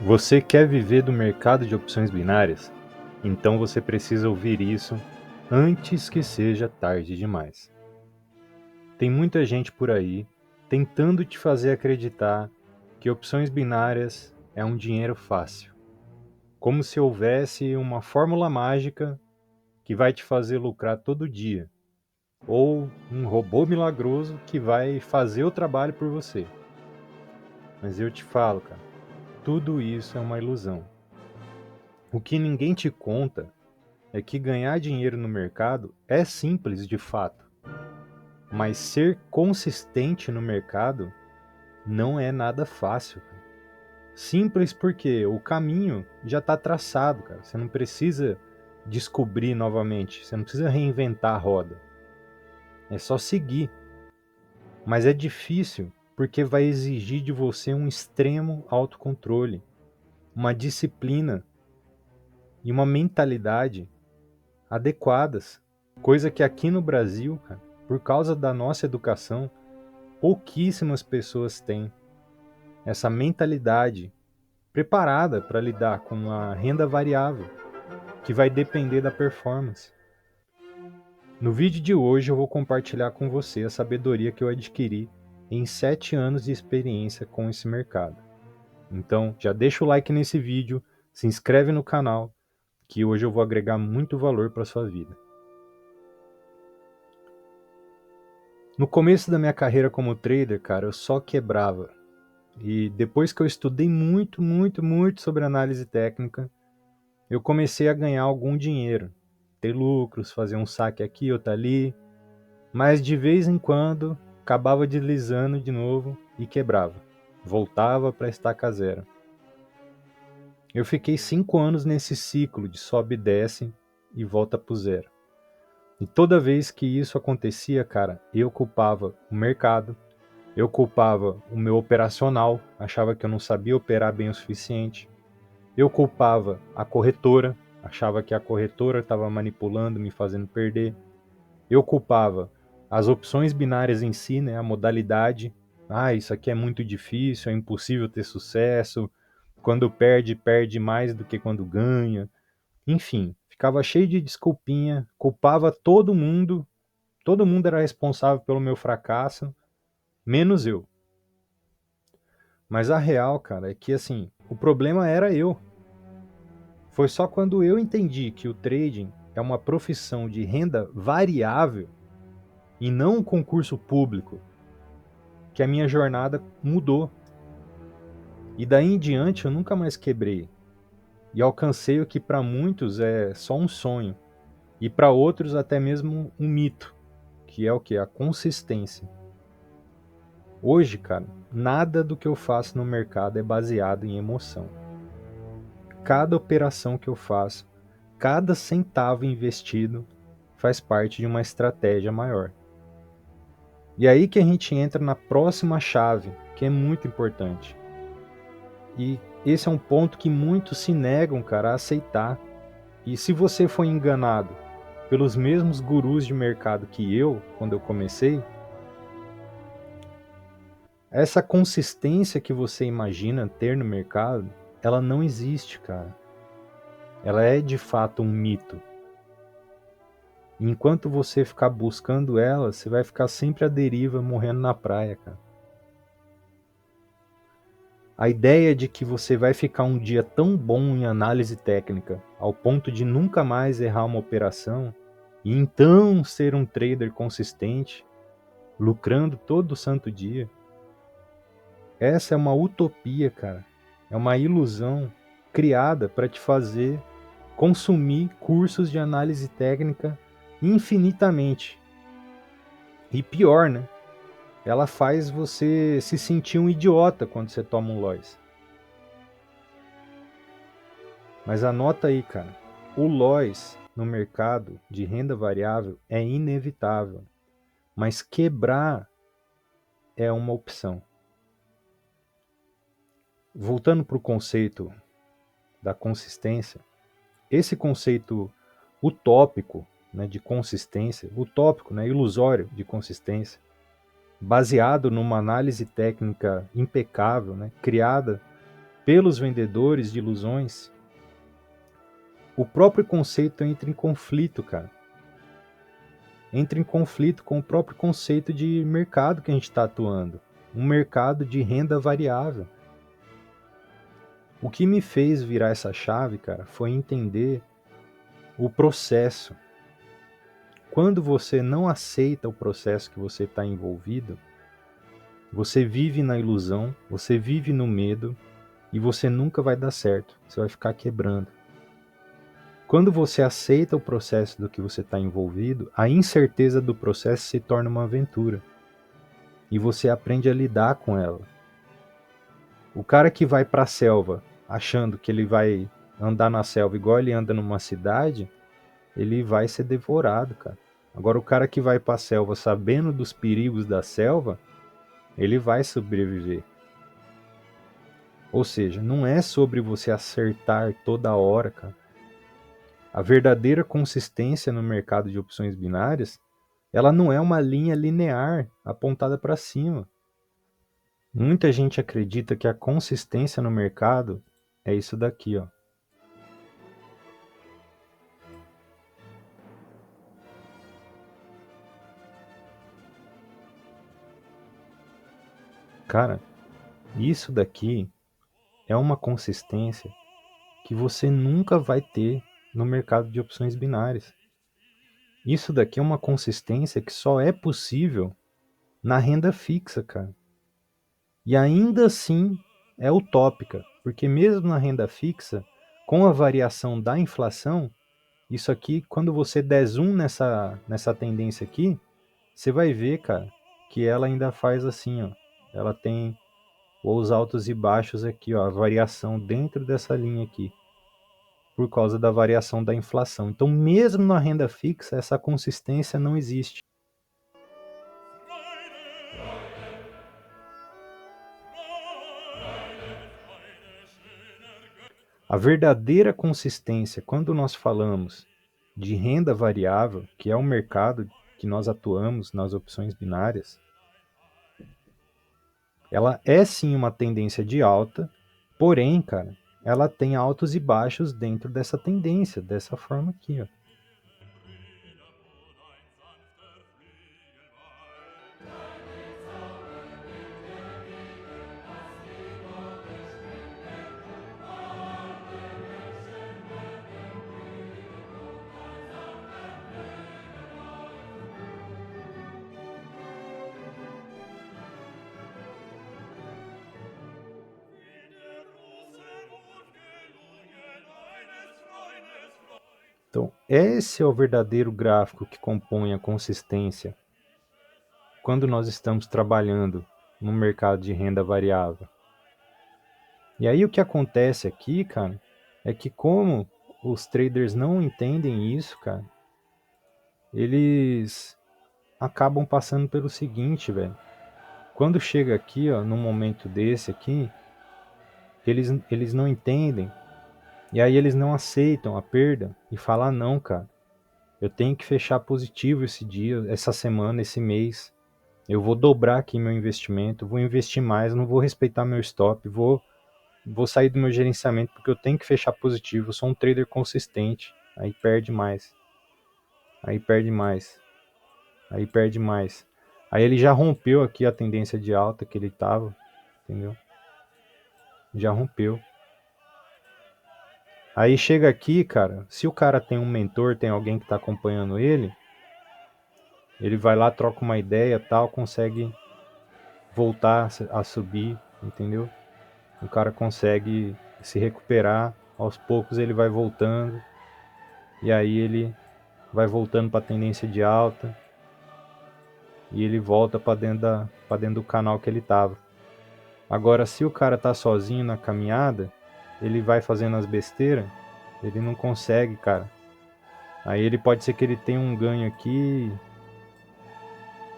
Você quer viver do mercado de opções binárias? Então você precisa ouvir isso antes que seja tarde demais. Tem muita gente por aí tentando te fazer acreditar que opções binárias é um dinheiro fácil, como se houvesse uma fórmula mágica que vai te fazer lucrar todo dia, ou um robô milagroso que vai fazer o trabalho por você. Mas eu te falo, cara, tudo isso é uma ilusão. O que ninguém te conta é que ganhar dinheiro no mercado é simples de fato, mas ser consistente no mercado não é nada fácil. Simples porque o caminho já está traçado, cara. Você não precisa descobrir novamente, você não precisa reinventar a roda. É só seguir. Mas é difícil porque vai exigir de você um extremo autocontrole, uma disciplina e uma mentalidade adequadas, coisa que aqui no Brasil, cara, por causa da nossa educação, pouquíssimas pessoas têm essa mentalidade preparada para lidar com uma renda variável que vai depender da performance. No vídeo de hoje eu vou compartilhar com você a sabedoria que eu adquiri em 7 anos de experiência com esse mercado. Então já deixa o like nesse vídeo, se inscreve no canal, que hoje eu vou agregar muito valor para sua vida. No começo da minha carreira como trader, cara, eu só quebrava. E depois que eu estudei muito sobre análise técnica, eu comecei a ganhar algum dinheiro, ter lucros, fazer um saque aqui, outro ali, mas de vez em quando acabava deslizando de novo e quebrava. Voltava para estaca zero. Eu fiquei 5 anos nesse ciclo de sobe e desce e volta pro zero. E toda vez que isso acontecia, cara, eu culpava o mercado, eu culpava o meu operacional, achava que eu não sabia operar bem o suficiente. Eu culpava a corretora, achava que a corretora estava manipulando, me fazendo perder. Eu culpava as opções binárias em si, né, a modalidade. Ah, isso aqui é muito difícil, é impossível ter sucesso. Quando perde, perde mais do que quando ganha. Enfim, ficava cheio de desculpinha, culpava todo mundo era responsável pelo meu fracasso, menos eu. Mas a real, cara, é que assim, o problema era eu. Foi só quando eu entendi que o trading é uma profissão de renda variável e não um concurso público que a minha jornada mudou. E daí em diante eu nunca mais quebrei e alcancei o que para muitos é só um sonho e para outros até mesmo um mito, que é o que? A consistência. Hoje, cara, nada do que eu faço no mercado é baseado em emoção. Cada operação que eu faço, cada centavo investido faz parte de uma estratégia maior. E aí que a gente entra na próxima chave, que é muito importante. E esse é um ponto que muitos se negam, cara, a aceitar. E se você foi enganado pelos mesmos gurus de mercado que eu, quando eu comecei, essa consistência que você imagina ter no mercado, ela não existe, cara. Ela é de fato um mito. E enquanto você ficar buscando ela, você vai ficar sempre à deriva, morrendo na praia, cara. A ideia de que você vai ficar um dia tão bom em análise técnica, ao ponto de nunca mais errar uma operação, e então ser um trader consistente, lucrando todo santo dia, essa é uma utopia, cara. É uma ilusão criada para te fazer consumir cursos de análise técnica infinitamente. E pior, né? Ela faz você se sentir um idiota quando você toma um loss. Mas anota aí, cara. O loss no mercado de renda variável é inevitável, mas quebrar é uma opção. Voltando para o conceito da consistência, esse conceito utópico, né, de consistência, utópico, né, ilusório de consistência, baseado numa análise técnica impecável, né, criada pelos vendedores de ilusões, o próprio conceito entra em conflito, cara. Entra em conflito com o próprio conceito de mercado que a gente está atuando. Um mercado de renda variável. O que me fez virar essa chave, cara, foi entender o processo. Quando você não aceita o processo que você está envolvido, você vive na ilusão, você vive no medo e você nunca vai dar certo. Você vai ficar quebrando. Quando você aceita o processo do que você está envolvido, a incerteza do processo se torna uma aventura. E você aprende a lidar com ela. O cara que vai para a selva achando que ele vai andar na selva igual ele anda numa cidade, ele vai ser devorado, cara. Agora o cara que vai para a selva sabendo dos perigos da selva, ele vai sobreviver. Ou seja, não é sobre você acertar toda hora, cara. A verdadeira consistência no mercado de opções binárias, ela não é uma linha linear apontada para cima. Muita gente acredita que a consistência no mercado é isso daqui, ó. Cara, isso daqui é uma consistência que você nunca vai ter no mercado de opções binárias. Isso daqui é uma consistência que só é possível na renda fixa, cara. E ainda assim é utópica, porque mesmo na renda fixa, com a variação da inflação, isso aqui, quando você der zoom nessa tendência aqui, você vai ver, cara, que ela ainda faz assim, ó. Ela tem os altos e baixos aqui, ó, a variação dentro dessa linha aqui, por causa da variação da inflação. Então, mesmo na renda fixa, essa consistência não existe. A verdadeira consistência, quando nós falamos de renda variável, que é o mercado que nós atuamos nas opções binárias, ela é sim uma tendência de alta, porém, cara, ela tem altos e baixos dentro dessa tendência, dessa forma aqui, ó. Então, esse é o verdadeiro gráfico que compõe a consistência quando nós estamos trabalhando no mercado de renda variável. E aí o que acontece aqui, cara, é que como os traders não entendem isso, cara, eles acabam passando pelo seguinte, velho. Quando chega aqui, ó, num momento desse aqui, eles não entendem. E aí eles não aceitam a perda e falam, ah, não, cara, eu tenho que fechar positivo esse dia, essa semana, esse mês. Eu vou dobrar aqui meu investimento, vou investir mais, não vou respeitar meu stop, vou sair do meu gerenciamento porque eu tenho que fechar positivo, eu sou um trader consistente. Aí perde mais. Aí perde mais. Aí perde mais. Aí ele já rompeu aqui a tendência de alta que ele estava, entendeu? Já rompeu. Aí chega aqui, cara, se o cara tem um mentor, tem alguém que está acompanhando ele vai lá, troca uma ideia, tal, consegue voltar a subir, entendeu? O cara consegue se recuperar, aos poucos ele vai voltando, e aí ele vai voltando para a tendência de alta, e ele volta para dentro do canal que ele estava. Agora, se o cara tá sozinho na caminhada, ele vai fazendo as besteiras, ele não consegue, cara. Aí ele pode ser que ele tenha um ganho aqui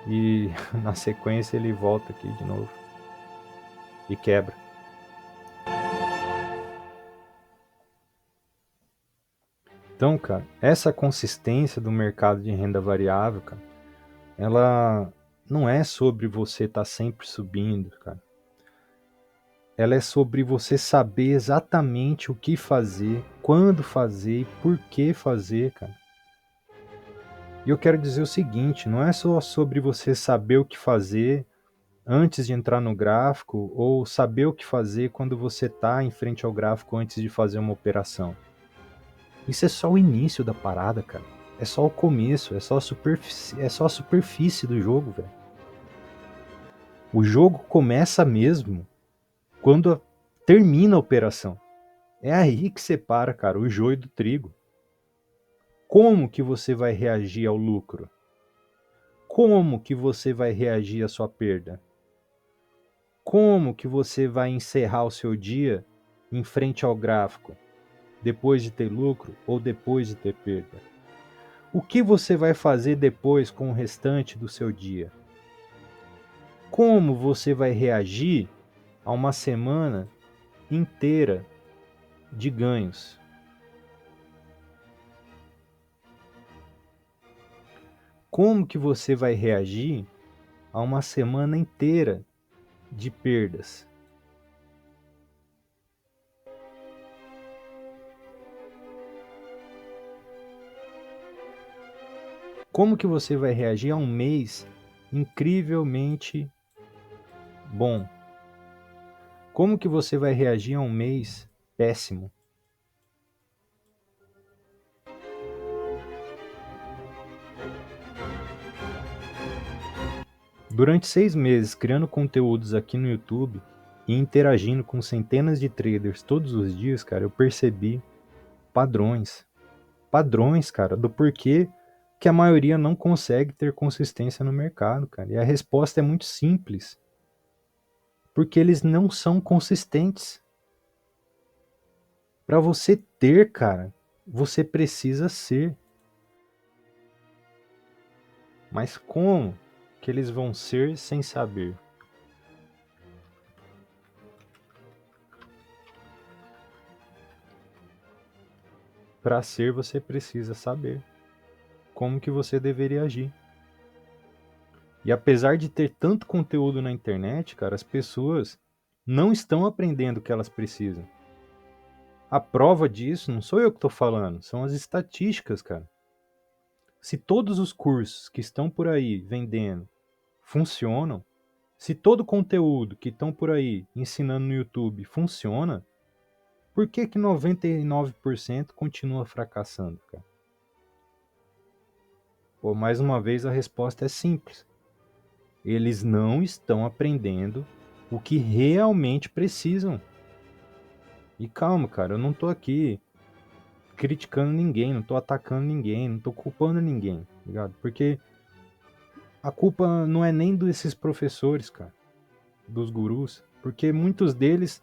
e na sequência ele volta aqui de novo e quebra. Então, cara, essa consistência do mercado de renda variável, cara, ela não é sobre você estar sempre subindo, cara. ela é sobre você saber exatamente o que fazer, quando fazer e por que fazer, cara. E eu quero dizer o seguinte, não é só sobre você saber o que fazer antes de entrar no gráfico ou saber o que fazer quando você está em frente ao gráfico antes de fazer uma operação. Isso é só o início da parada, cara. É só o começo, é só a superfície do jogo, velho. O jogo começa mesmo quando termina a operação. É aí que separa, cara, o joio do trigo. Como que você vai reagir ao lucro? Como que você vai reagir à sua perda? Como que você vai encerrar o seu dia em frente ao gráfico, depois de ter lucro ou depois de ter perda? O que você vai fazer depois com o restante do seu dia? Como você vai reagir a uma semana inteira de ganhos? Como que você vai reagir a uma semana inteira de perdas? Como que você vai reagir a um mês incrivelmente bom? Como que você vai reagir a um mês péssimo? Durante 6 meses criando conteúdos aqui no YouTube e interagindo com centenas de traders todos os dias, cara, eu percebi padrões. Padrões, cara, do porquê que a maioria não consegue ter consistência no mercado, cara. E a resposta é muito simples. Porque eles não são consistentes. Para você ter, cara, você precisa ser. Mas como que eles vão ser sem saber? Para ser, você precisa saber como que você deveria agir. E apesar de ter tanto conteúdo na internet, cara, as pessoas não estão aprendendo o que elas precisam. A prova disso não sou eu que estou falando, são as estatísticas, cara. Se todos os cursos que estão por aí vendendo funcionam, se todo o conteúdo que estão por aí ensinando no YouTube funciona, por que que 99% continua fracassando, cara? Pô, mais uma vez a resposta é simples. Eles não estão aprendendo o que realmente precisam. E calma, cara, eu não tô aqui criticando ninguém, não tô atacando ninguém, não tô culpando ninguém, ligado? Porque a culpa não é nem desses professores, cara, dos gurus, porque muitos deles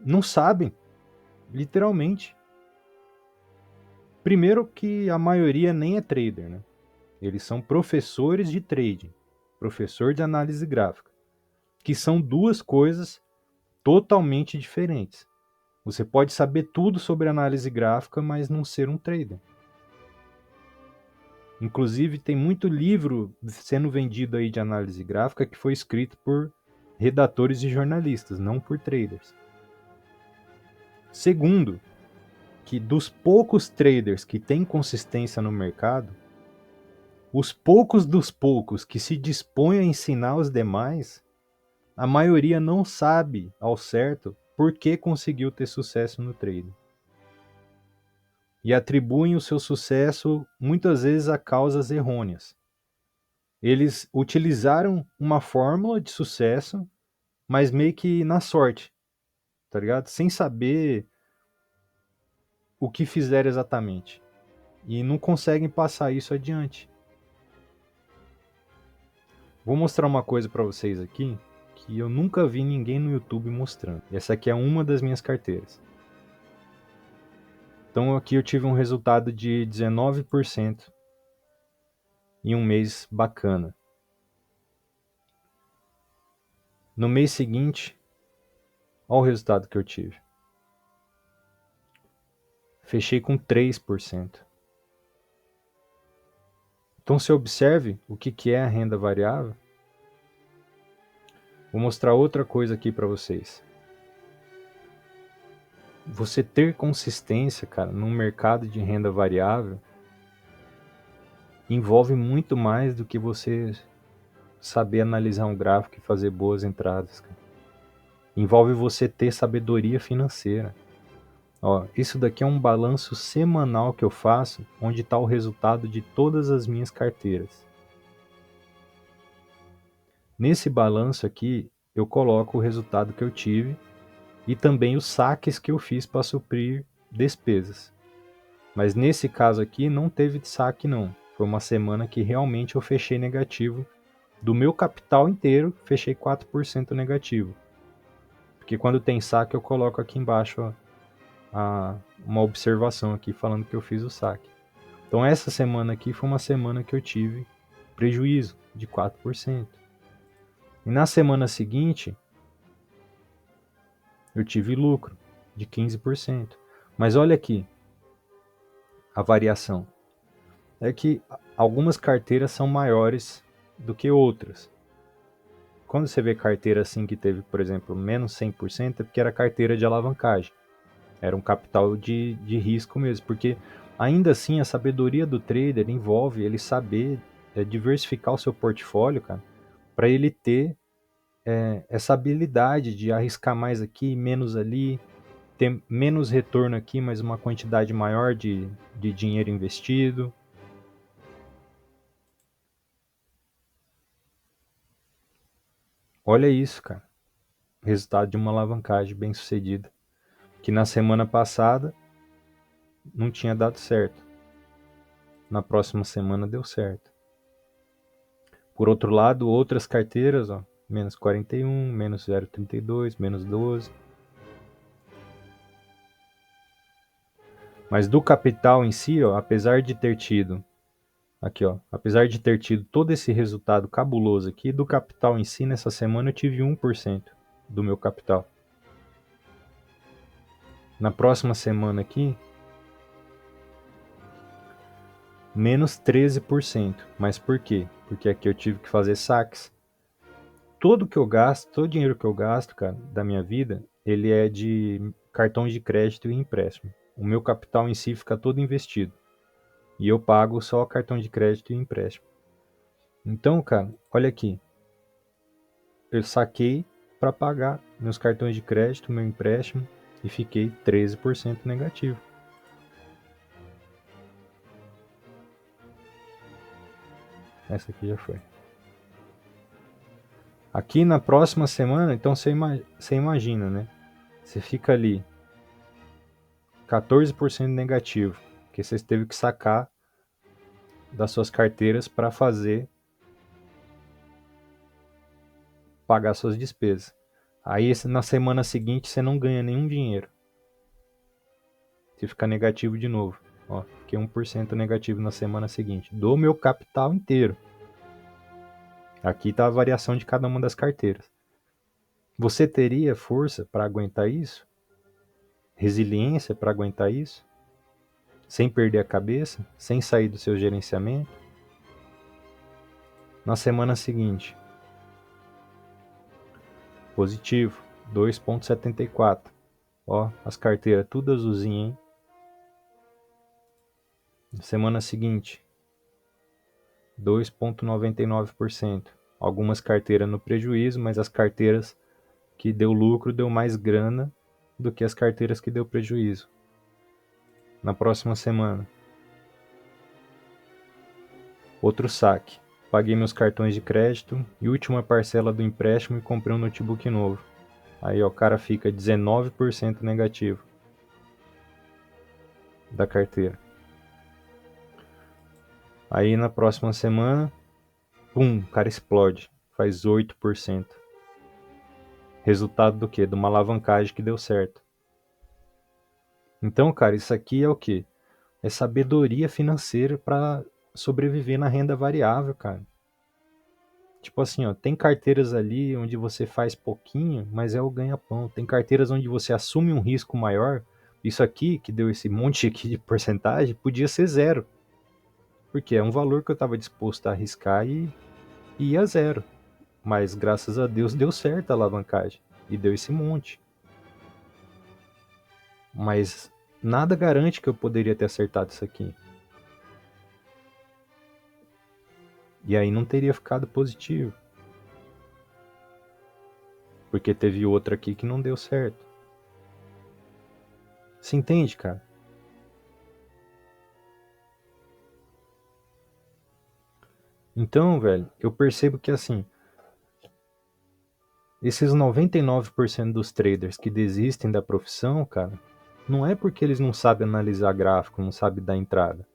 não sabem, literalmente. Primeiro que a maioria nem é trader, né? Eles são professores de trading, professor de análise gráfica, que são duas coisas totalmente diferentes. Você pode saber tudo sobre análise gráfica, mas não ser um trader. Inclusive, tem muito livro sendo vendido aí de análise gráfica que foi escrito por redatores e jornalistas, não por traders. Segundo, que dos poucos traders que têm consistência no mercado, os poucos dos poucos que se dispõem a ensinar os demais, a maioria não sabe ao certo por que conseguiu ter sucesso no trading. E atribuem o seu sucesso muitas vezes a causas errôneas. Eles utilizaram uma fórmula de sucesso, mas meio que na sorte, tá ligado? Sem saber o que fizeram exatamente. E não conseguem passar isso adiante. Vou mostrar uma coisa para vocês aqui que eu nunca vi ninguém no YouTube mostrando. Essa aqui é uma das minhas carteiras. Então aqui eu tive um resultado de 19% em um mês bacana. No mês seguinte, olha o resultado que eu tive. Fechei com 3%. Então você observe o que é a renda variável. Vou mostrar outra coisa aqui para vocês. você ter consistência, cara, num mercado de renda variável envolve muito mais do que você saber analisar um gráfico e fazer boas entradas, cara. Envolve você ter sabedoria financeira. Ó, isso daqui é um balanço semanal que eu faço, onde está o resultado de todas as minhas carteiras. Nesse balanço aqui, eu coloco o resultado que eu tive e também os saques que eu fiz para suprir despesas. Mas nesse caso aqui não teve saque não. Foi uma semana que realmente eu fechei negativo. Do meu capital inteiro, fechei 4% negativo. Porque quando tem saque eu coloco aqui embaixo uma observação aqui falando que eu fiz o saque. Então essa semana aqui foi uma semana que eu tive prejuízo de 4%. E na semana seguinte, eu tive lucro de 15%. Mas olha aqui a variação. É que algumas carteiras são maiores do que outras. Quando você vê carteira assim que teve, por exemplo, menos 100%, é porque era carteira de alavancagem. Era um capital de risco mesmo, porque ainda assim a sabedoria do trader envolve ele saber diversificar o seu portfólio, cara, para ele ter essa habilidade de arriscar mais aqui, menos ali, ter menos retorno aqui, mas uma quantidade maior de dinheiro investido. Olha isso, cara. Resultado de uma alavancagem bem sucedida. Que na semana passada não tinha dado certo. Na próxima semana deu certo. Por outro lado, outras carteiras, ó, menos 41, menos 0,32, menos 12. Mas do capital em si, ó, apesar de ter tido todo esse resultado cabuloso aqui, do capital em si, nessa semana eu tive 1% do meu capital. Na próxima semana aqui, menos 13%. Mas por quê? Porque aqui eu tive que fazer saques. Todo que eu gasto, todo dinheiro que eu gasto, cara, da minha vida, ele é de cartões de crédito e empréstimo. O meu capital em si fica todo investido. E eu pago só cartão de crédito e empréstimo. Então, cara, olha aqui. Eu saquei para pagar meus cartões de crédito, meu empréstimo, e fiquei 13% negativo. Essa aqui já foi. Aqui na próxima semana, então você imagina, né? Você fica ali 14% negativo, porque você teve que sacar das suas carteiras para pagar suas despesas. Aí na semana seguinte você não ganha nenhum dinheiro. Você fica negativo de novo. Ó, fiquei 1% negativo na semana seguinte. Do meu capital inteiro. Aqui está a variação de cada uma das carteiras. Você teria força para aguentar isso? Resiliência para aguentar isso? Sem perder a cabeça? Sem sair do seu gerenciamento? Na semana seguinte, positivo, 2,74. Ó, as carteiras tudo azulzinha, hein? Na semana seguinte, 2,99%. Algumas carteiras no prejuízo, mas as carteiras que deu lucro deu mais grana do que as carteiras que deu prejuízo. Na próxima semana, outro saque. Paguei meus cartões de crédito e última parcela do empréstimo e comprei um notebook novo. Aí ó, o cara fica 19% negativo da carteira. Aí na próxima semana, pum, o cara explode, faz 8%. Resultado do quê? De uma alavancagem que deu certo. Então, cara, isso aqui é o quê? É sabedoria financeira para sobreviver na renda variável, cara. Tipo assim, ó, tem carteiras ali onde você faz pouquinho, mas é o ganha-pão. Tem carteiras onde você assume um risco maior. Isso aqui, que deu esse monte aqui de porcentagem, podia ser zero. Porque é um valor que eu estava disposto a arriscar e ia zero. Mas graças a Deus deu certo a alavancagem. E deu esse monte. mas nada garante que eu poderia ter acertado isso aqui. E aí não teria ficado positivo. Porque teve outra aqui que não deu certo. Você entende, cara? Então, velho, eu percebo que assim, esses 99% dos traders que desistem da profissão, cara, não é porque eles não sabem analisar gráfico, não sabem dar entrada.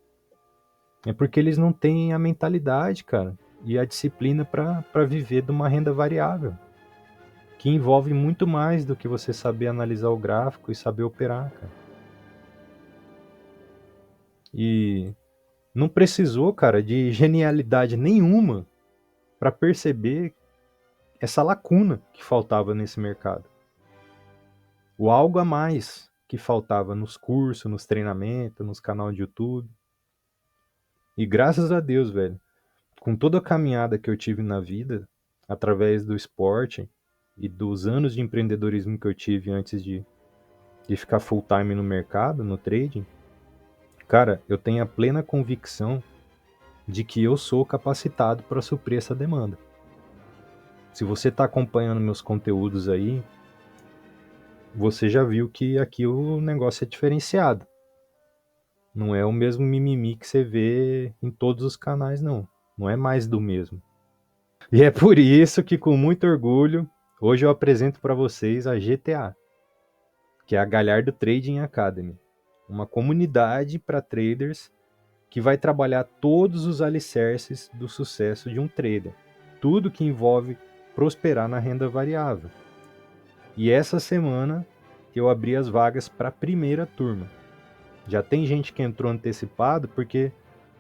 É porque eles não têm a mentalidade, cara, e a disciplina para viver de uma renda variável, que envolve muito mais do que você saber analisar o gráfico e saber operar, cara. E não precisou, cara, de genialidade nenhuma para perceber essa lacuna que faltava nesse mercado. O algo a mais que faltava nos cursos, nos treinamentos, nos canais de YouTube. E graças a Deus, velho, com toda a caminhada que eu tive na vida, através do esporte e dos anos de empreendedorismo que eu tive antes de ficar full time no mercado, no trading, cara, eu tenho a plena convicção de que eu sou capacitado para suprir essa demanda. Se você está acompanhando meus conteúdos aí, você já viu que aqui o negócio é diferenciado. Não é o mesmo mimimi que você vê em todos os canais, não. Não é mais do mesmo. E é por isso que, com muito orgulho, hoje eu apresento para vocês a GTA, que é a Galhardo Trading Academy, uma comunidade para traders que vai trabalhar todos os alicerces do sucesso de um trader, tudo que envolve prosperar na renda variável. E essa semana eu abri as vagas para a primeira turma. Já tem gente que entrou antecipado porque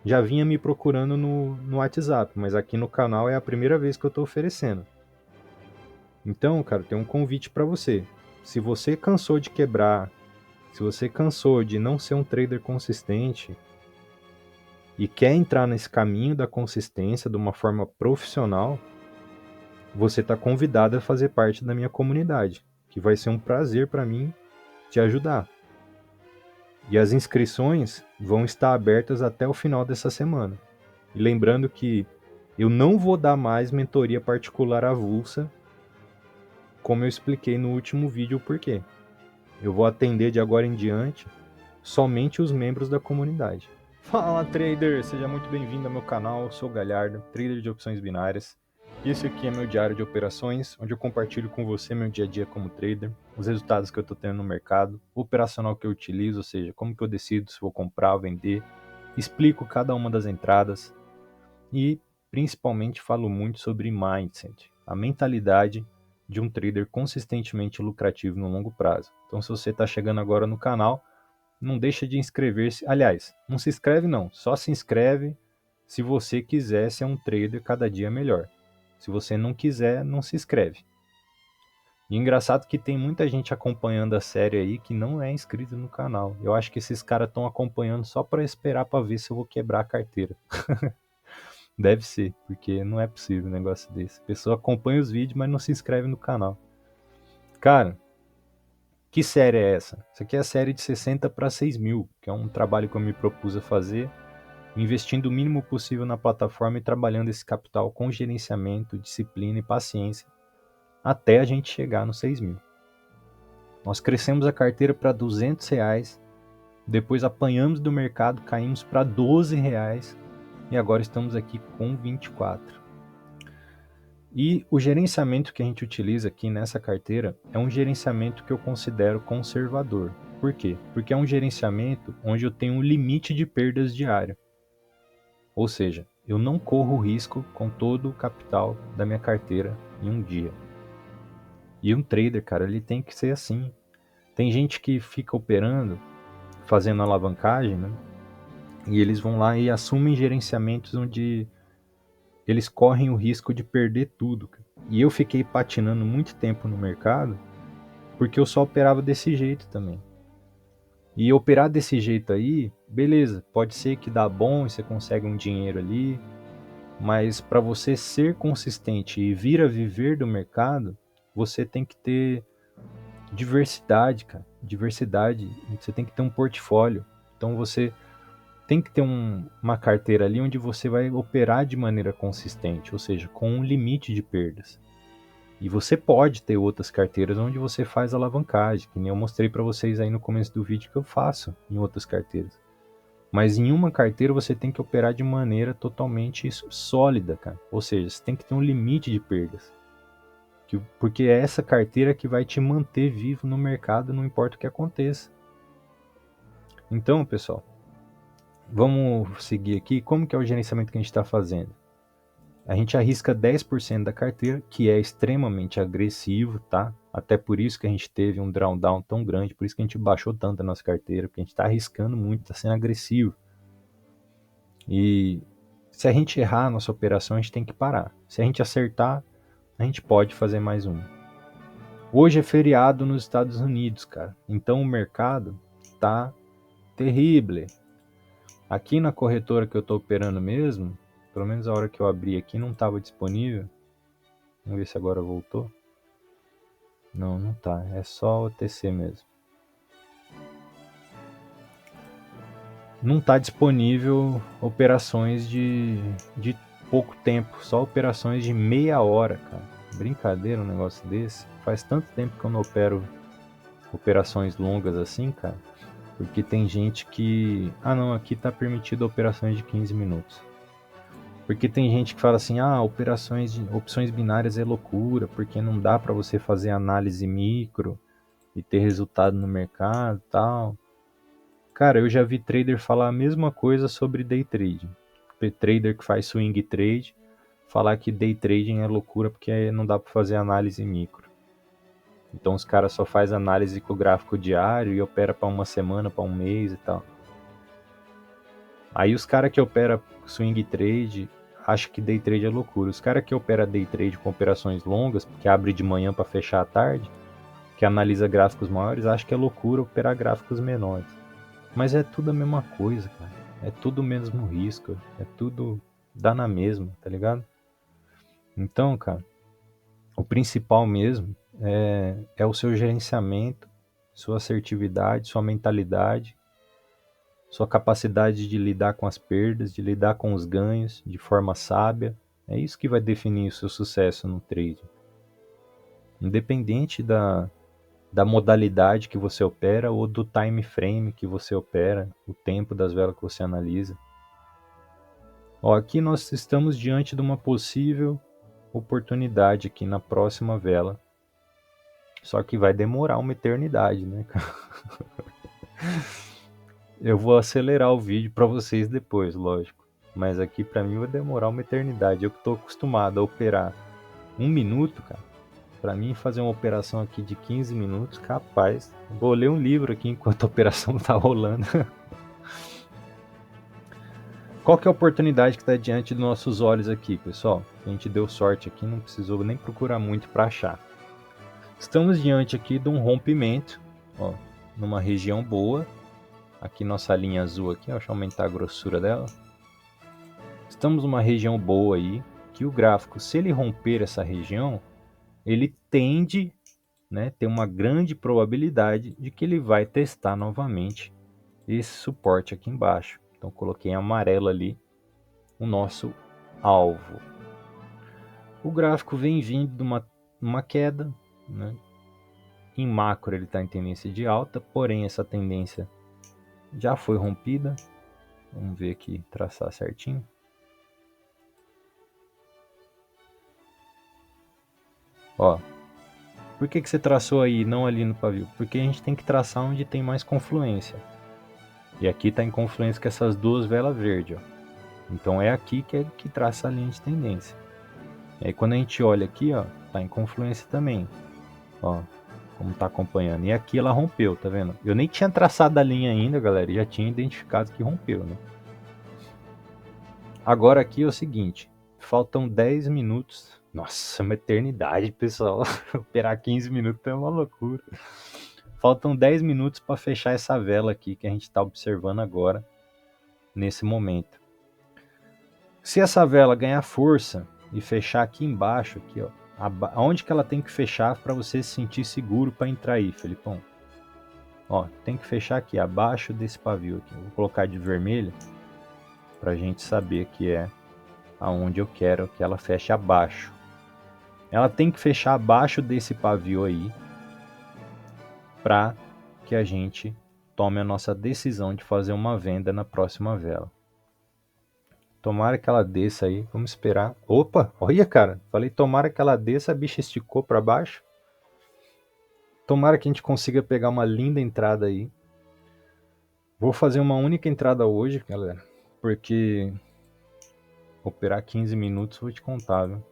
já vinha me procurando no WhatsApp, mas aqui no canal é a primeira vez que eu estou oferecendo. Então, cara, tem um convite para você. Se você cansou de quebrar, se você cansou de não ser um trader consistente e quer entrar nesse caminho da consistência de uma forma profissional, você está convidado a fazer parte da minha comunidade, que vai ser um prazer para mim te ajudar. E as inscrições vão estar abertas até o final dessa semana. E lembrando que eu não vou dar mais mentoria particular avulsa, como eu expliquei no último vídeo o porquê. Eu vou atender de agora em diante somente os membros da comunidade. Fala trader, seja muito bem-vindo ao meu canal, eu sou o Galhardo, trader de opções binárias. E esse aqui é meu diário de operações, onde eu compartilho com você meu dia a dia como trader, os resultados que eu estou tendo no mercado, o operacional que eu utilizo, ou seja, como que eu decido se vou comprar ou vender, explico cada uma das entradas e principalmente falo muito sobre mindset, a mentalidade de um trader consistentemente lucrativo no longo prazo. Então se você está chegando agora no canal, não deixa de inscrever-se. Aliás, não se inscreve não, só se inscreve se você quiser ser um trader cada dia melhor. Se você não quiser, não se inscreve. E engraçado que tem muita gente acompanhando a série aí que não é inscrito no canal. Eu acho que esses caras estão acompanhando só para esperar para ver se eu vou quebrar a carteira. Deve ser, porque não é possível um negócio desse. A pessoa acompanha os vídeos, mas não se inscreve no canal. Cara, que série é essa? Essa aqui é a série de 60 para 6 mil, que é um trabalho que eu me propus a fazer, investindo o mínimo possível na plataforma e trabalhando esse capital com gerenciamento, disciplina e paciência, até a gente chegar nos 6 mil. Nós crescemos a carteira para R$200, depois apanhamos do mercado, caímos para R$12 e agora estamos aqui com 24. E o gerenciamento que a gente utiliza aqui nessa carteira é um gerenciamento que eu considero conservador. Por quê? Porque é um gerenciamento onde eu tenho um limite de perdas diário. Ou seja, eu não corro risco com todo o capital da minha carteira em um dia. E um trader, cara, ele tem que ser assim. Tem gente que fica operando, fazendo alavancagem, né? E eles vão lá e assumem gerenciamentos onde eles correm o risco de perder tudo. E eu fiquei patinando muito tempo no mercado porque eu só operava desse jeito também. E operar desse jeito aí, beleza, pode ser que dá bom e você consegue um dinheiro ali, mas para você ser consistente e vir a viver do mercado, você tem que ter diversidade, cara. diversidade, você tem que ter um portfólio. Então você tem que ter uma carteira ali onde você vai operar de maneira consistente, ou seja, com um limite de perdas. E você pode ter outras carteiras onde você faz alavancagem, que nem eu mostrei para vocês aí no começo do vídeo que eu faço em outras carteiras. Mas em uma carteira você tem que operar de maneira totalmente sólida, cara. Ou seja, você tem que ter um limite de perdas. Porque é essa carteira que vai te manter vivo no mercado, não importa o que aconteça. Então, pessoal, vamos seguir aqui. Como que é o gerenciamento que a gente está fazendo? A gente arrisca 10% da carteira, que é extremamente agressivo, tá? Até por isso que a gente teve um drawdown tão grande, por isso que a gente baixou tanto a nossa carteira, porque a gente está arriscando muito, está sendo agressivo. E se a gente errar a nossa operação, a gente tem que parar. Se a gente acertar, a gente pode fazer mais uma. Hoje é feriado nos Estados Unidos, cara. Então o mercado tá terrível. Aqui na corretora que eu tô operando mesmo, pelo menos a hora que eu abri aqui não estava disponível. Vamos ver se agora voltou. Não, não tá. É só o OTC mesmo. Não tá disponível operações de pouco tempo. Só operações de meia hora, cara. Brincadeira um negócio desse. Faz tanto tempo que eu não opero operações longas assim, cara. Porque tem gente que... Ah, não, aqui tá permitido operações de 15 minutos. Porque tem gente que fala assim, opções binárias é loucura, porque não dá para você fazer análise micro e ter resultado no mercado e tal. Cara, eu já vi trader falar a mesma coisa sobre day trading. Trader que faz swing trade, falar que day trading é loucura porque não dá para fazer análise micro. Então os caras só faz análise com o gráfico diário e opera para uma semana, para um mês e tal. Aí os caras que opera swing trade acham que day trade é loucura. Os caras que opera day trade com operações longas, que abre de manhã para fechar à tarde, que analisa gráficos maiores, acham que é loucura operar gráficos menores. Mas é tudo a mesma coisa, cara. É tudo o mesmo risco. É tudo dá na mesma, tá ligado? Então, cara, o principal mesmo é o seu gerenciamento, sua assertividade, sua mentalidade, sua capacidade de lidar com as perdas, de lidar com os ganhos de forma sábia. É isso que vai definir o seu sucesso no trade. Independente da modalidade que você opera ou do time frame que você opera, o tempo das velas que você analisa. Ó, aqui nós estamos diante de uma possível oportunidade aqui na próxima vela. Só que vai demorar uma eternidade, né? Eu vou acelerar o vídeo para vocês depois, lógico. Mas aqui para mim vai demorar uma eternidade. Eu que estou acostumado a operar 1 minuto, cara. Para mim fazer uma operação aqui de 15 minutos, capaz. Vou ler um livro aqui enquanto a operação tá rolando. Qual que é a oportunidade que está diante dos nossos olhos aqui, pessoal? A gente deu sorte aqui, não precisou nem procurar muito para achar. Estamos diante aqui de um rompimento, ó, numa região boa. Aqui nossa linha azul aqui, ó, deixa eu aumentar a grossura dela. Estamos numa região boa aí, que o gráfico, se ele romper essa região, ele tende, né, tem uma grande probabilidade de que ele vai testar novamente esse suporte aqui embaixo. Então coloquei em amarelo ali o nosso alvo. O gráfico vem vindo de uma queda, né? Em macro ele está em tendência de alta, porém essa tendência já foi rompida. Vamos ver aqui, traçar certinho. Ó, por que você traçou aí, não ali no pavio? Porque a gente tem que traçar onde tem mais confluência. E aqui está em confluência com essas duas velas verdes, ó. Então é aqui que traça a linha de tendência. E aí quando a gente olha aqui, ó, tá em confluência também. Ó, como tá acompanhando. E aqui ela rompeu, tá vendo? Eu nem tinha traçado a linha ainda, galera, e já tinha identificado que rompeu, né? Agora aqui é o seguinte, faltam 10 minutos. Nossa, uma eternidade, pessoal. Operar 15 minutos é uma loucura. Faltam 10 minutos para fechar essa vela aqui que a gente está observando agora, nesse momento. Se essa vela ganhar força e fechar aqui embaixo, aqui, ó, aonde que ela tem que fechar para você se sentir seguro para entrar aí, Felipão? Ó, tem que fechar aqui, abaixo desse pavio aqui. Vou colocar de vermelho pra gente saber que é aonde eu quero que ela feche abaixo. Ela tem que fechar abaixo desse pavio aí pra que a gente tome a nossa decisão de fazer uma venda na próxima vela. Tomara que ela desça aí, vamos esperar. Opa, olha cara, falei tomara que ela desça, a bicha esticou pra baixo. Tomara que a gente consiga pegar uma linda entrada aí. Vou fazer uma única entrada hoje, galera, porque operar 15 minutos vou te contar, viu?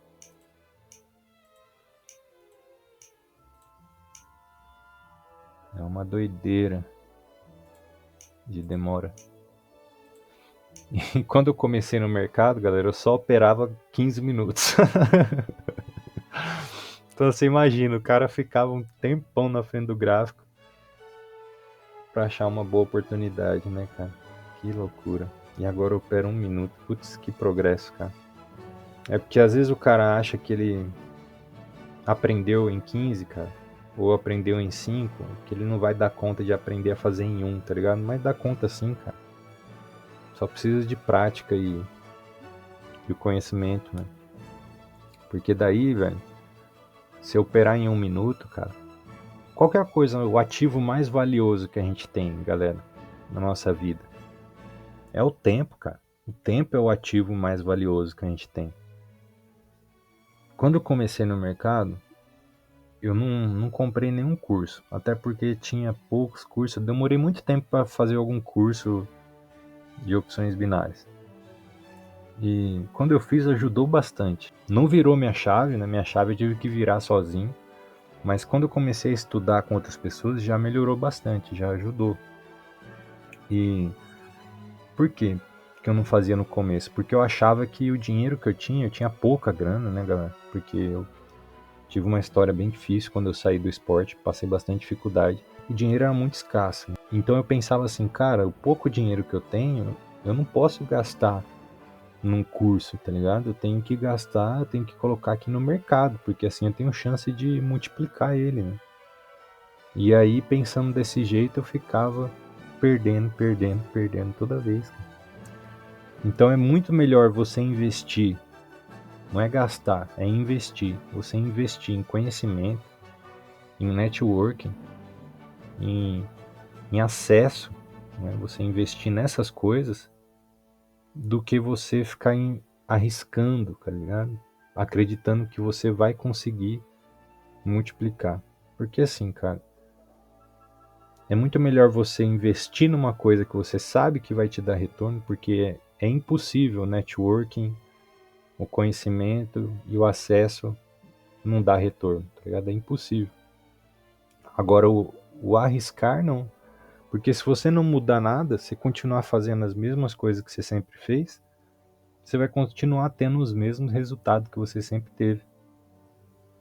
É uma doideira de demora. E quando eu comecei no mercado, galera, eu só operava 15 minutos. Então você imagina, o cara ficava um tempão na frente do gráfico pra achar uma boa oportunidade, né, cara? Que loucura. E agora eu opero 1 minuto. Putz, que progresso, cara. É porque às vezes o cara acha que ele aprendeu em 15, cara, ou aprendeu em 5, que ele não vai dar conta de aprender a fazer em 1, tá ligado? Mas dá conta sim, cara. Só precisa de prática e o conhecimento, né? Porque daí, velho, se eu operar em 1 minuto, cara, qualquer coisa, o ativo mais valioso que a gente tem, galera, na nossa vida, é o tempo, cara. O tempo é o ativo mais valioso que a gente tem. Quando eu comecei no mercado, eu não comprei nenhum curso, até porque tinha poucos cursos. Eu demorei muito tempo para fazer algum curso de opções binárias. E quando eu fiz, ajudou bastante. Não virou minha chave, né? Minha chave eu tive que virar sozinho. Mas quando eu comecei a estudar com outras pessoas, já melhorou bastante, já ajudou. E por quê que eu não fazia no começo? Porque eu achava que o dinheiro que eu tinha pouca grana, né, galera? Porque eu tive uma história bem difícil quando eu saí do esporte, passei bastante dificuldade. O dinheiro era muito escasso. Então eu pensava assim, cara, o pouco dinheiro que eu tenho, eu não posso gastar num curso, tá ligado? Eu tenho que gastar, eu tenho que colocar aqui no mercado, porque assim eu tenho chance de multiplicar ele, né? E aí, pensando desse jeito, eu ficava perdendo toda vez, cara. Então é muito melhor você investir, não é gastar, é investir. Você investir em conhecimento, em networking, em, em acesso, né? Você investir nessas coisas do que você ficar arriscando, tá ligado? Acreditando que você vai conseguir multiplicar. Porque assim, cara, é muito melhor você investir numa coisa que você sabe que vai te dar retorno, porque é impossível o networking, o conhecimento e o acesso não dar retorno, tá ligado? É impossível. Agora, o arriscar não. Porque se você não mudar nada, se continuar fazendo as mesmas coisas que você sempre fez, você vai continuar tendo os mesmos resultados que você sempre teve.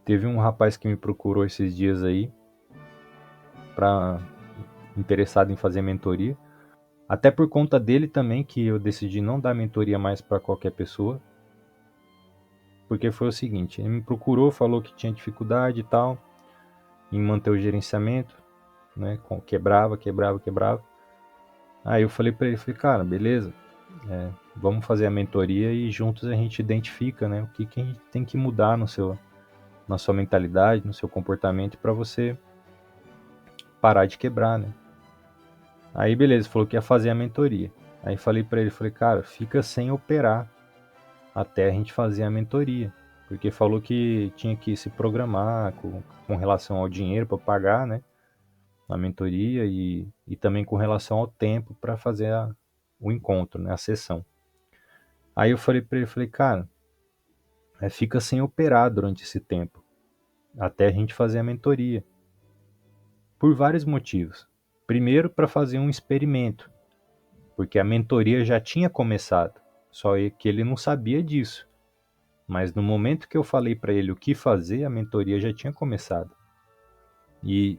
Teve um rapaz que me procurou esses dias aí, interessado em fazer mentoria. Até por conta dele também que eu decidi não dar mentoria mais para qualquer pessoa. Porque foi o seguinte, ele me procurou, falou que tinha dificuldade e tal em manter o gerenciamento, né? Quebrava. Aí eu falei para ele, falei, cara, beleza, vamos fazer a mentoria e juntos a gente identifica, né, o que a gente tem que mudar na sua mentalidade, no seu comportamento para você parar de quebrar, né? Aí beleza, falou que ia fazer a mentoria. Aí falei para ele, falei, cara, fica sem operar até a gente fazer a mentoria, porque falou que tinha que se programar com relação ao dinheiro para pagar, né, a mentoria e também com relação ao tempo para fazer o encontro, né, a sessão. Aí eu falei para ele, falei, cara, fica sem operar durante esse tempo, até a gente fazer a mentoria, por vários motivos. Primeiro, para fazer um experimento, porque a mentoria já tinha começado, só que ele não sabia disso. Mas no momento que eu falei para ele o que fazer, a mentoria já tinha começado. E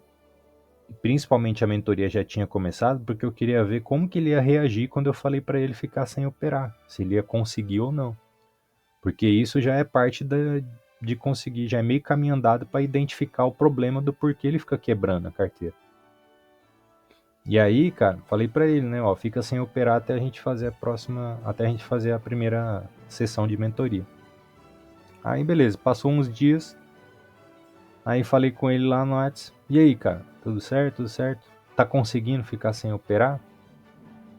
principalmente a mentoria já tinha começado porque eu queria ver como que ele ia reagir quando eu falei para ele ficar sem operar, se ele ia conseguir ou não. Porque isso já é parte de conseguir, já é meio caminho andado para identificar o problema do porquê ele fica quebrando a carteira. E aí, cara, falei pra ele, né, ó, fica sem operar até a gente fazer até a gente fazer a primeira sessão de mentoria. Aí, beleza, passou uns dias, aí falei com ele lá no WhatsApp, e aí, cara, tudo certo, tudo certo? Tá conseguindo ficar sem operar?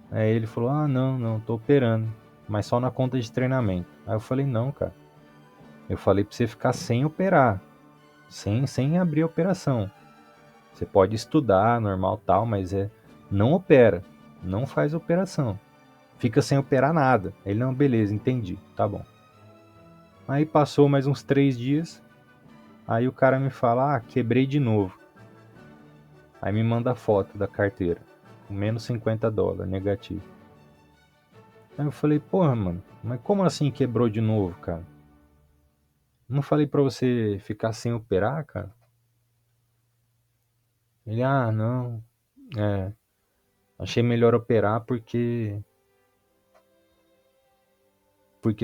Aí ele falou, não, tô operando, mas só na conta de treinamento. Aí eu falei, não, cara, eu falei pra você ficar sem operar, sem abrir a operação. Você pode estudar, normal tal, mas não opera, não faz operação. Fica sem operar nada. Ele, não, beleza, entendi, tá bom. Aí passou mais uns 3 dias, aí o cara me fala, quebrei de novo. Aí me manda a foto da carteira, com menos $50, negativo. Aí eu falei, porra, mano, mas como assim quebrou de novo, cara? Não falei pra você ficar sem operar, cara? Ele, não, é, achei melhor operar porque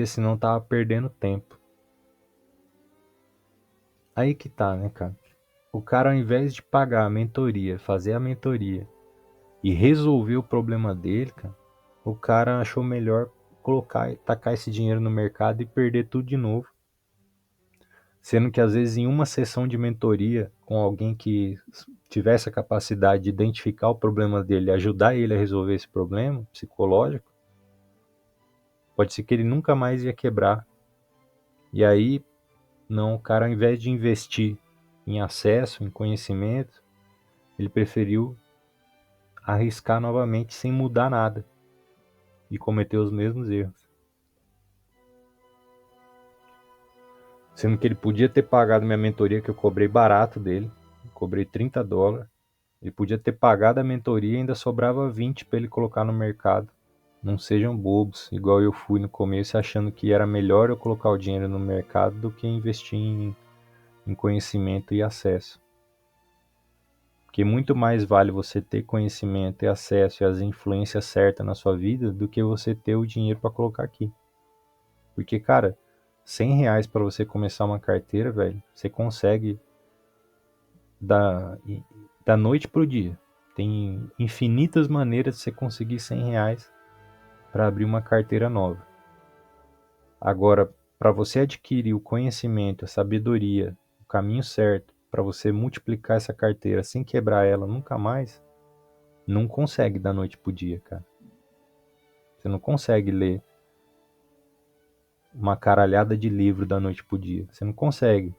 senão tava perdendo tempo. Aí que tá, né, cara? O cara, ao invés de pagar a mentoria, fazer a mentoria e resolver o problema dele, cara, o cara achou melhor tacar esse dinheiro no mercado e perder tudo de novo. Sendo que às vezes em uma sessão de mentoria com alguém que tivesse a capacidade de identificar o problema dele e ajudar ele a resolver esse problema psicológico, pode ser que ele nunca mais ia quebrar. E aí, não, o cara, ao invés de investir em acesso, em conhecimento, ele preferiu arriscar novamente sem mudar nada e cometer os mesmos erros. Sendo que ele podia ter pagado minha mentoria, que eu cobrei barato dele, cobrei $30. Ele podia ter pagado a mentoria e ainda sobrava 20 para ele colocar no mercado. Não sejam bobos, igual eu fui no começo, achando que era melhor eu colocar o dinheiro no mercado do que investir em conhecimento e acesso. Porque muito mais vale você ter conhecimento e acesso e as influências certas na sua vida do que você ter o dinheiro para colocar aqui. Porque, cara, R$ 100 para você começar uma carteira, velho, você consegue da, da noite pro dia. Tem infinitas maneiras de você conseguir R$ 100 para abrir uma carteira nova. Agora, para você adquirir o conhecimento, a sabedoria, o caminho certo, para você multiplicar essa carteira sem quebrar ela nunca mais, não consegue da noite pro dia, cara. Você não consegue ler uma caralhada de livro da noite pro dia. Você não consegue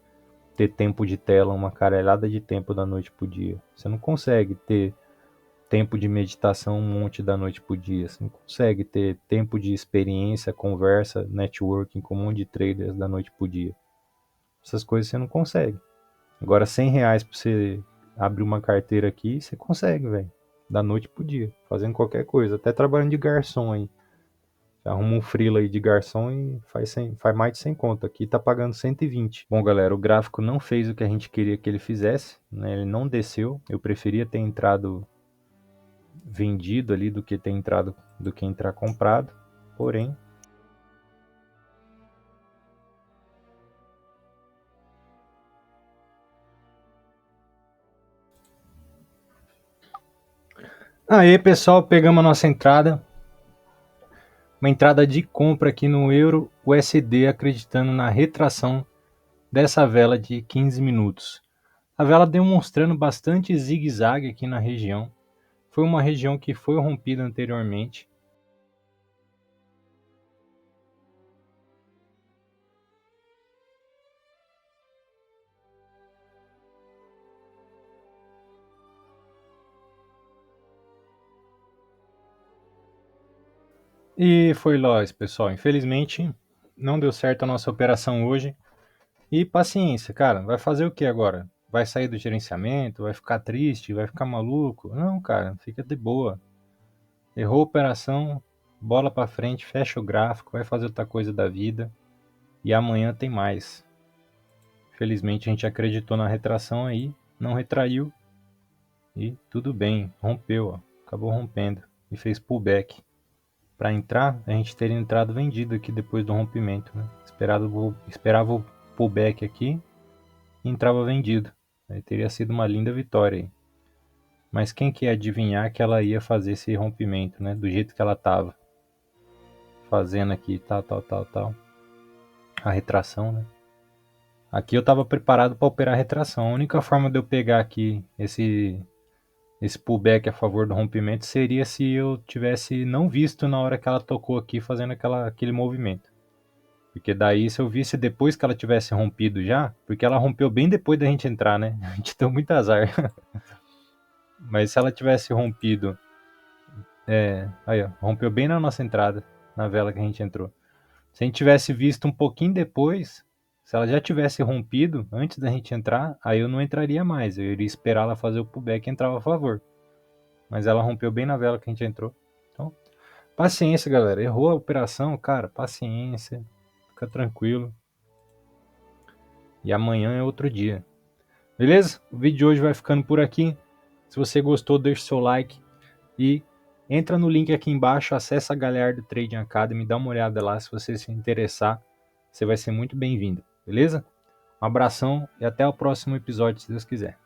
ter tempo de tela, uma caralhada de tempo da noite pro dia. Você não consegue ter tempo de meditação um monte da noite pro dia. Você não consegue ter tempo de experiência, conversa, networking com um monte de traders da noite pro dia. Essas coisas você não consegue. Agora R$ 100 pra você abrir uma carteira aqui, você consegue, velho. Da noite pro dia, fazendo qualquer coisa, até trabalhando de garçom aí. Você arruma um freela aí de garçom e faz mais de 100 conto. Aqui tá pagando 120. Bom, galera, o gráfico não fez o que a gente queria que ele fizesse, né? Ele não desceu. Eu preferia ter entrado vendido ali do que entrar comprado. Porém, aí, pessoal, pegamos a nossa entrada. Uma entrada de compra aqui no Euro USD, acreditando na retração dessa vela de 15 minutos. A vela demonstrando bastante zigue-zague aqui na região. Foi uma região que foi rompida anteriormente. E foi logo, pessoal. Infelizmente, não deu certo a nossa operação hoje. E paciência, cara. Vai fazer o que agora? Vai sair do gerenciamento? Vai ficar triste? Vai ficar maluco? Não, cara. Fica de boa. Errou a operação, bola pra frente, fecha o gráfico, vai fazer outra coisa da vida. E amanhã tem mais. Felizmente a gente acreditou na retração aí, não retraiu. E tudo bem, rompeu, ó. Acabou rompendo. E fez pullback. Para entrar, a gente teria entrado vendido aqui depois do rompimento, né? Esperava o pullback aqui e entrava vendido. Aí teria sido uma linda vitória aí. Mas quem que ia adivinhar que ela ia fazer esse rompimento, né? Do jeito que ela tava fazendo aqui, tal. A retração, né? Aqui eu tava preparado para operar a retração. A única forma de eu pegar aqui esse pullback a favor do rompimento seria se eu tivesse não visto na hora que ela tocou aqui fazendo aquele movimento. Porque daí se eu visse depois que ela tivesse rompido já, porque ela rompeu bem depois da gente entrar, né? A gente deu muito azar. Mas se ela tivesse rompido, aí ó, rompeu bem na nossa entrada, na vela que a gente entrou. Se a gente tivesse visto um pouquinho depois, se ela já tivesse rompido antes da gente entrar, aí eu não entraria mais. Eu iria esperar ela fazer o pullback e entrava a favor. Mas ela rompeu bem na vela que a gente entrou. Então, paciência, galera. Errou a operação, cara, paciência. Fica tranquilo. E amanhã é outro dia. Beleza? O vídeo de hoje vai ficando por aqui. Se você gostou, deixa o seu like e entra no link aqui embaixo, acessa a Galhardo Trading Academy, dá uma olhada lá, se você se interessar, você vai ser muito bem-vindo, beleza? Um abração e até o próximo episódio, se Deus quiser.